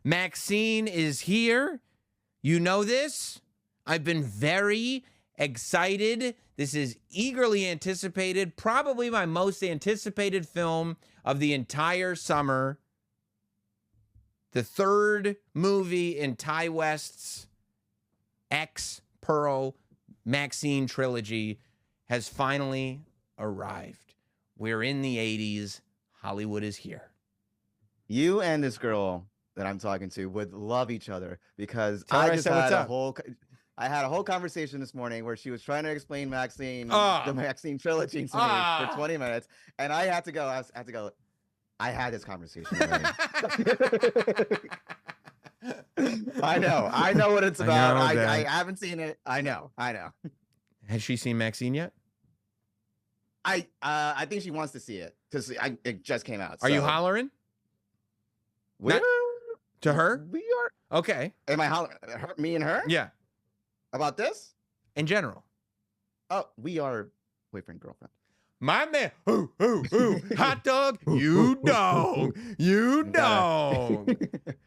Maxxxine is here. You know this. I've been very excited. This is eagerly anticipated, probably my most anticipated film of the entire summer. The third movie in Ty West's X, Pearl, Maxxxine trilogy has finally arrived. We're in the 80s. Hollywood is here. You and this girl that I'm talking to would love each other because Tell her I I just said what's had a up. whole I had a whole conversation this morning where she was trying to explain Maxxxine, Ah. the Maxxxine trilogy to me for 20 minutes, and I had to go. I had to go. I had this conversation already. I know what it's about. I haven't seen it. I know. Has she seen Maxxxine yet? I think she wants to see it because it just came out. Are you hollering? To her? We are. Okay. Am I hollering? Me and her? Yeah. About this? In general. Oh, we are boyfriend, girlfriend. My man. Hot dog. You dog. You dog.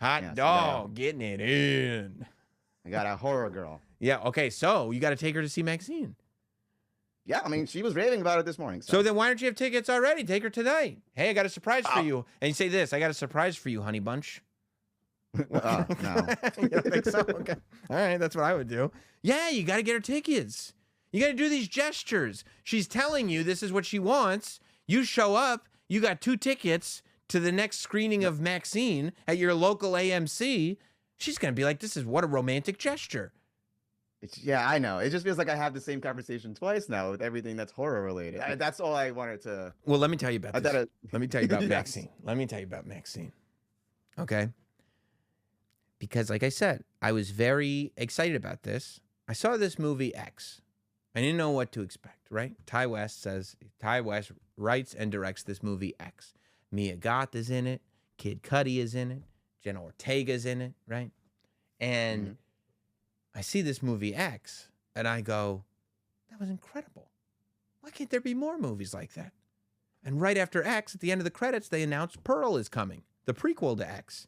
Hot dog. Getting it in. I got a horror girl. Yeah. Okay. So you got to take her to see Maxxxine. Yeah. I mean, she was raving about it this morning. So then why don't you have tickets already? Take her tonight. Hey, I got a surprise for you. And you say this. I got a surprise for you, honey bunch. No. You don't think so? Okay. All right. That's what I would do. Yeah. You got to get her tickets. You got to do these gestures. She's telling you this is what she wants. You show up. You got 2 tickets to the next screening of Maxxxine at your local AMC. She's going to be like, this is what a romantic gesture. Yeah, I know. It just feels like I have the same conversation twice now with everything that's horror related. That's all I wanted to. Well, let me tell you about this. Let me tell you about Yes. Maxxxine. Let me tell you about Maxxxine. Okay? Because like I said, I was very excited about this. I saw this movie X. I didn't know what to expect, right? Ty West writes and directs this movie X. Mia Goth is in it. Kid Cudi is in it. Jenna Ortega's in it, right? And I see this movie X, and I go, that was incredible. Why can't there be more movies like that? And right after X, at the end of the credits, they announced Pearl is coming, the prequel to X.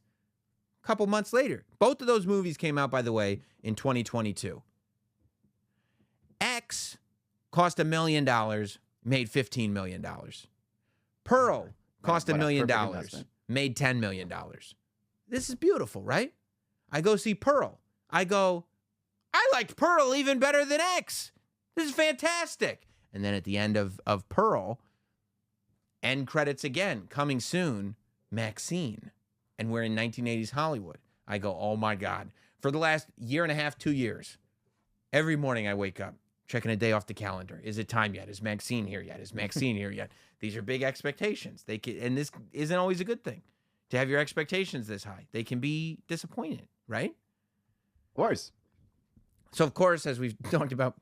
A couple months later. Both of those movies came out, by the way, in 2022. X cost $1 million, made $15 million. Pearl cost $1 million, made $10 million. This is beautiful, right? I go see Pearl. I go, I liked Pearl even better than X. This is fantastic. And then at the end of Pearl, end credits again, coming soon, Maxxxine. And we're in 1980s Hollywood. I go, oh my God. For the last year and a half, 2 years, every morning I wake up, checking a day off the calendar. Is it time yet? Is Maxxxine here yet? Is Maxxxine here yet? These are big expectations. And this isn't always a good thing, to have your expectations this high. They can be disappointed, right? Of course. So, of course, as we've talked about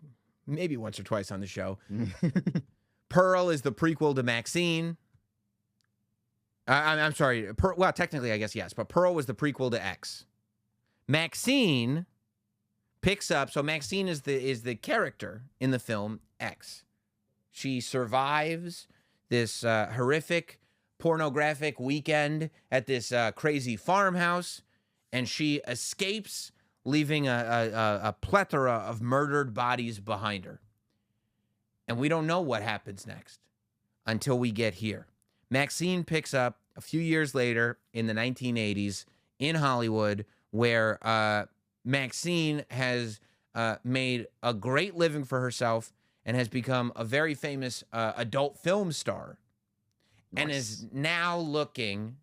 maybe once or twice on the show, Pearl is the prequel to Maxxxine. I'm sorry. Well, technically, I guess yes, but Pearl was the prequel to X. Maxxxine picks up. So Maxxxine is the character in the film X. She survives this horrific pornographic weekend at this crazy farmhouse, and she escapes, leaving a plethora of murdered bodies behind her. And we don't know what happens next until we get here. Maxxxine picks up a few years later in the 1980s in Hollywood, where Maxxxine has made a great living for herself and has become a very famous adult film star. Nice. And is now looking,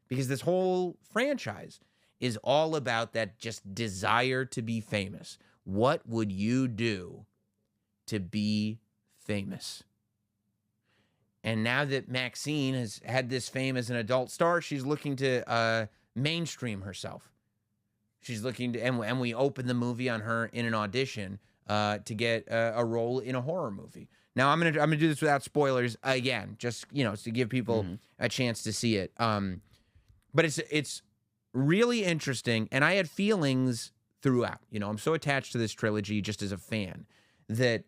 because this whole franchise is all about that just desire to be famous. What would you do to be famous? And now that Maxxxine has had this fame as an adult star, she's looking to mainstream herself. She's looking to, and we open the movie on her in an audition to get a role in a horror movie. Now I'm gonna do this without spoilers again, just to give people a chance to see it. But it's really interesting, and I had feelings throughout. I'm so attached to this trilogy just as a fan that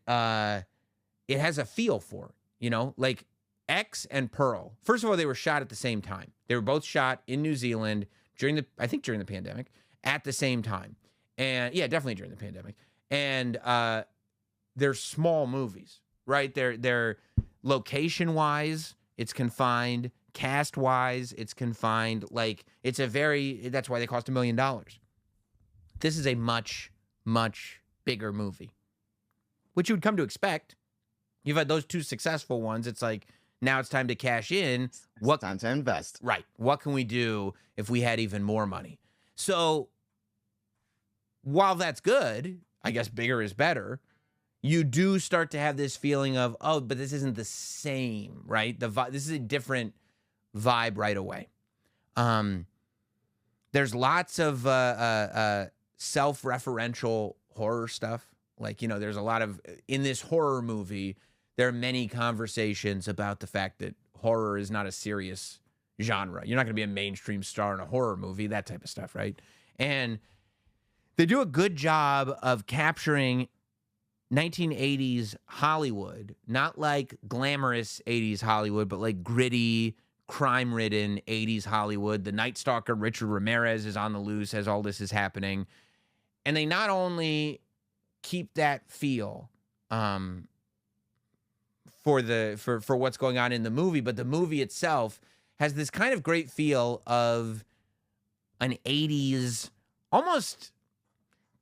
it has a feel for it. Like X and Pearl. First of all, they were shot at the same time. They were both shot in New Zealand I think during the pandemic, at the same time. And yeah, definitely during the pandemic. And they're small movies, right? They're location-wise, it's confined. Cast-wise, it's confined. Like, that's why they cost $1 million. This is a much, much bigger movie, which you would come to expect. You've had those two successful ones. It's like, now it's time to cash in. It's time to invest. Right. What can we do if we had even more money? So while that's good, I guess bigger is better, you do start to have this feeling of, oh, but this isn't the same, right? This is a different vibe right away. There's lots of self-referential horror stuff. Like, there's a lot of, in this horror movie, there are many conversations about the fact that horror is not a serious genre. You're not going to be a mainstream star in a horror movie, that type of stuff, right? And they do a good job of capturing 1980s Hollywood, not like glamorous 80s Hollywood, but like gritty, crime-ridden 80s Hollywood. The Night Stalker, Richard Ramirez, is on the loose as all this is happening. And they not only keep that feel for what's going on in the movie, but the movie itself has this kind of great feel of an 80s, almost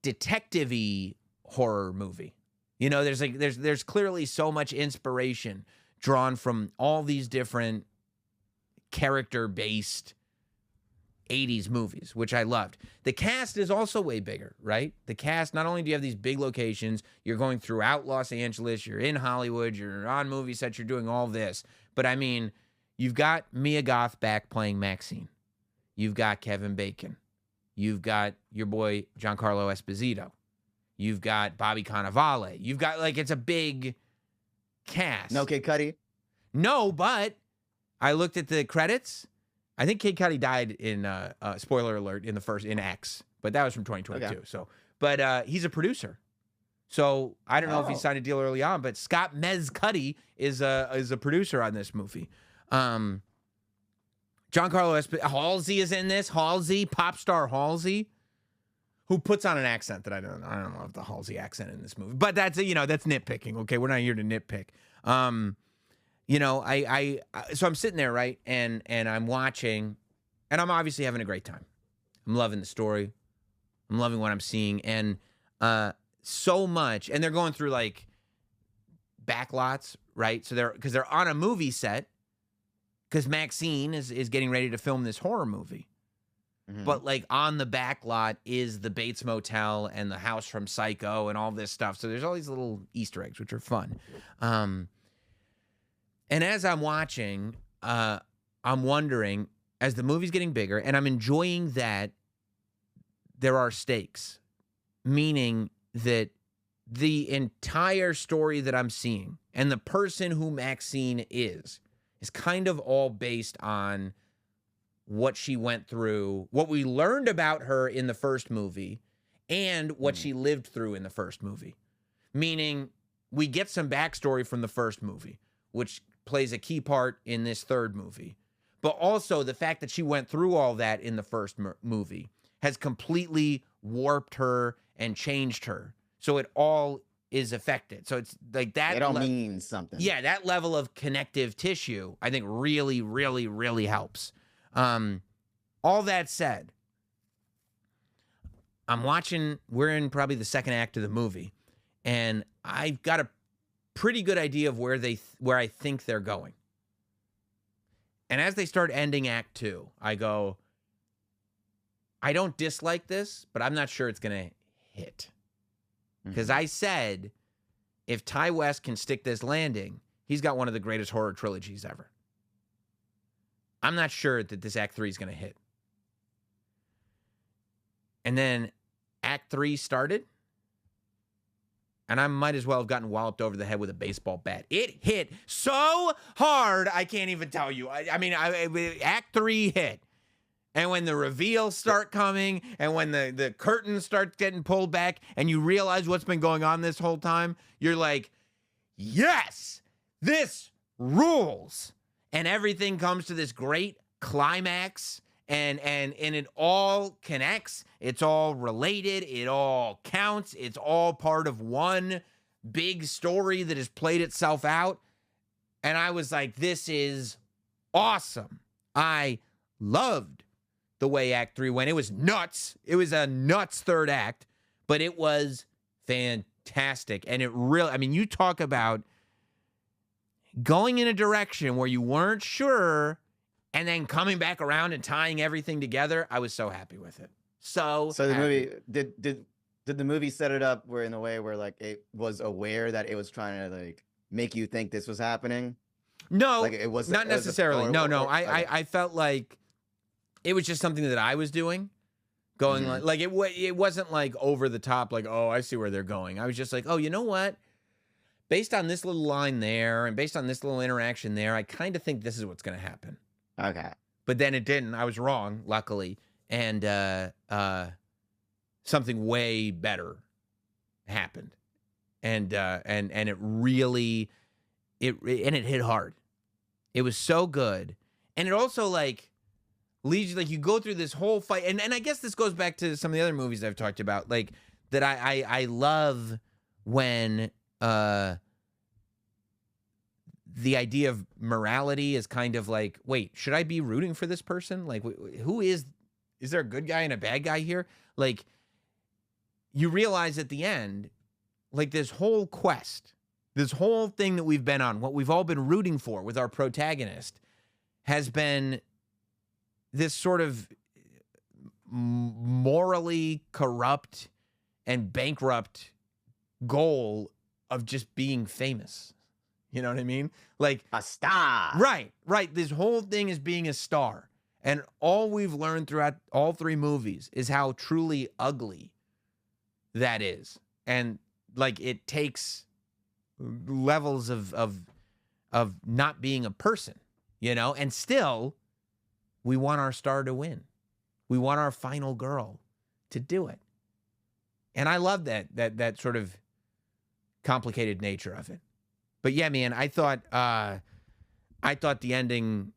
detective-y horror movie. There's clearly so much inspiration drawn from all these different character-based 80s movies, which I loved. The cast is also way bigger, right? The cast, not only do you have these big locations, you're going throughout Los Angeles, you're in Hollywood, you're on movie sets, you're doing all this. But I mean, you've got Mia Goth back playing Maxxine. You've got Kevin Bacon. You've got your boy Giancarlo Esposito. You've got Bobby Cannavale. You've got, it's a big cast. No Kid Cudi? No, but I looked at the credits. I think Kid Cudi died in, spoiler alert, in X. But that was from 2022. Okay. So, but he's a producer. So I don't know if he signed a deal early on, but Scott Mez Cudi is a producer on this movie. Giancarlo Esposito. Halsey is in this. Halsey, pop star Halsey, who puts on an accent that I don't know if the Halsey accent in this movie, but that's that's nitpicking. Okay, we're not here to nitpick. So I'm sitting there, right, and I'm watching, and I'm obviously having a great time. I'm loving the story. I'm loving what I'm seeing, and so much. And they're going through like backlots, right? So they're on a movie set. Because Maxxine is getting ready to film this horror movie. Mm-hmm. But, on the back lot is the Bates Motel and the house from Psycho and all this stuff. So there's all these little Easter eggs, which are fun. And as I'm watching, I'm wondering, as the movie's getting bigger, and I'm enjoying that there are stakes, meaning that the entire story that I'm seeing and the person who Maxxine is kind of all based on what she went through, what we learned about her in the first movie, and what she lived through in the first movie. Meaning, we get some backstory from the first movie, which plays a key part in this third movie. But also, the fact that she went through all that in the first movie has completely warped her and changed her. So it all is affected. So it's like that. It all means something. Yeah, that level of connective tissue, I think, really, really, really helps. All that said, I'm watching, we're in probably the second act of the movie, and I've got a pretty good idea of where I think they're going. And as they start ending Act 2, I go, I don't dislike this, but I'm not sure it's going to hit. Because I said, if Ty West can stick this landing, he's got one of the greatest horror trilogies ever. I'm not sure that this Act 3 is going to hit. And then Act 3 started, and I might as well have gotten walloped over the head with a baseball bat. It hit so hard, I can't even tell you. Act 3 hit. And when the reveals start coming, and when the curtain starts getting pulled back, and you realize what's been going on this whole time, you're like, yes, this rules. And everything comes to this great climax, and it all connects. It's all related. It all counts. It's all part of one big story that has played itself out. And I was like, this is awesome. I loved the way Act 3 went. It was nuts. It was a nuts third act, but it was fantastic. And it really, I mean, you talk about going in a direction where you weren't sure and then coming back around and tying everything together. I was so happy with it. So the happy. movie did the movie set it up where in a way where like it was aware that it was trying to like make you think this was happening? No, Like it was not necessarily. No. Okay. I felt like it was just something that I was doing, going like it wasn't like over the top, like, oh, I see where they're going. I was just like, oh, you know what? Based on this little line there and based on this little interaction there, I kind of think this is what's going to happen. Okay. But then it didn't. I was wrong, luckily, and something way better happened, and it really it hit hard. It was so good, and it also like leads you, like, you go through this whole fight, and I guess this goes back to some of the other movies I've talked about, like that I love when the idea of morality is kind of like, wait, should I be rooting for this person? Like, who is there a good guy and a bad guy here? Like, you realize at the end, like, this whole quest, this whole thing that we've been on, what we've all been rooting for with our protagonist, has been this sort of morally corrupt and bankrupt goal of just being famous. You know what I mean? Like a star. Right. This whole thing is being a star. And all we've learned throughout all three movies is how truly ugly that is. And like, it takes levels of not being a person, you know? And still, we want our star to win. We want our final girl to do it. And I love that sort of complicated nature of it. But yeah, man, I thought the ending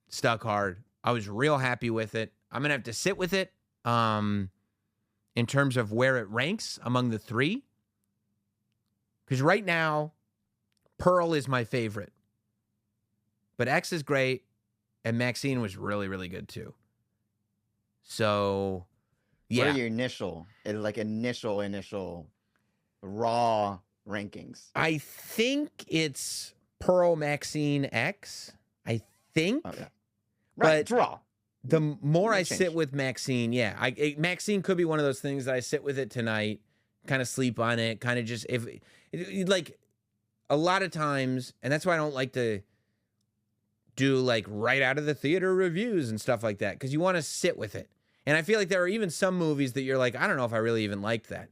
stuck hard. I was real happy with it. I'm gonna have to sit with it in terms of where it ranks among the three. Because right now, Pearl is my favorite. But X is great, and Maxxxine was really, really good too. So, yeah. What are your initial raw rankings? I think it's Pearl, Maxxxine, X. I think. Okay. Right, but draw. The more I change. sit with Maxxxine, yeah, Maxxxine could be one of those things that I sit with it tonight, kind of sleep on it, kind of just like a lot of times, and that's why I don't like to do like right out of the theater reviews and stuff like that, because you want to sit with it. And I feel like there are even some movies that you're like, I don't know if I really even liked that.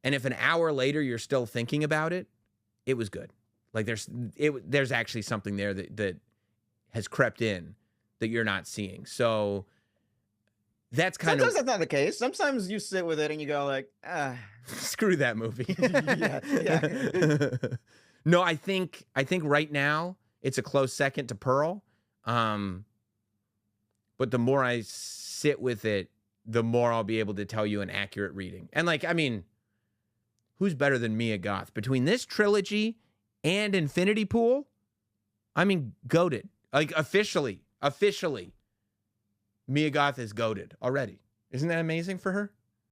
And if an hour later you're still thinking about it, it was good. Like there's actually something there that has crept in that you're not seeing. So that's Sometimes that's not the case. Sometimes you sit with it and you go like, screw that movie. Yeah. No, I think right now it's a close second to Pearl. But the more I sit with it, the more I'll be able to tell you an accurate reading. And like, I mean, who's better than Mia Goth? Between this trilogy and Infinity Pool, I mean, goated. Like, officially, Mia Goth is goated already. Isn't that amazing for her?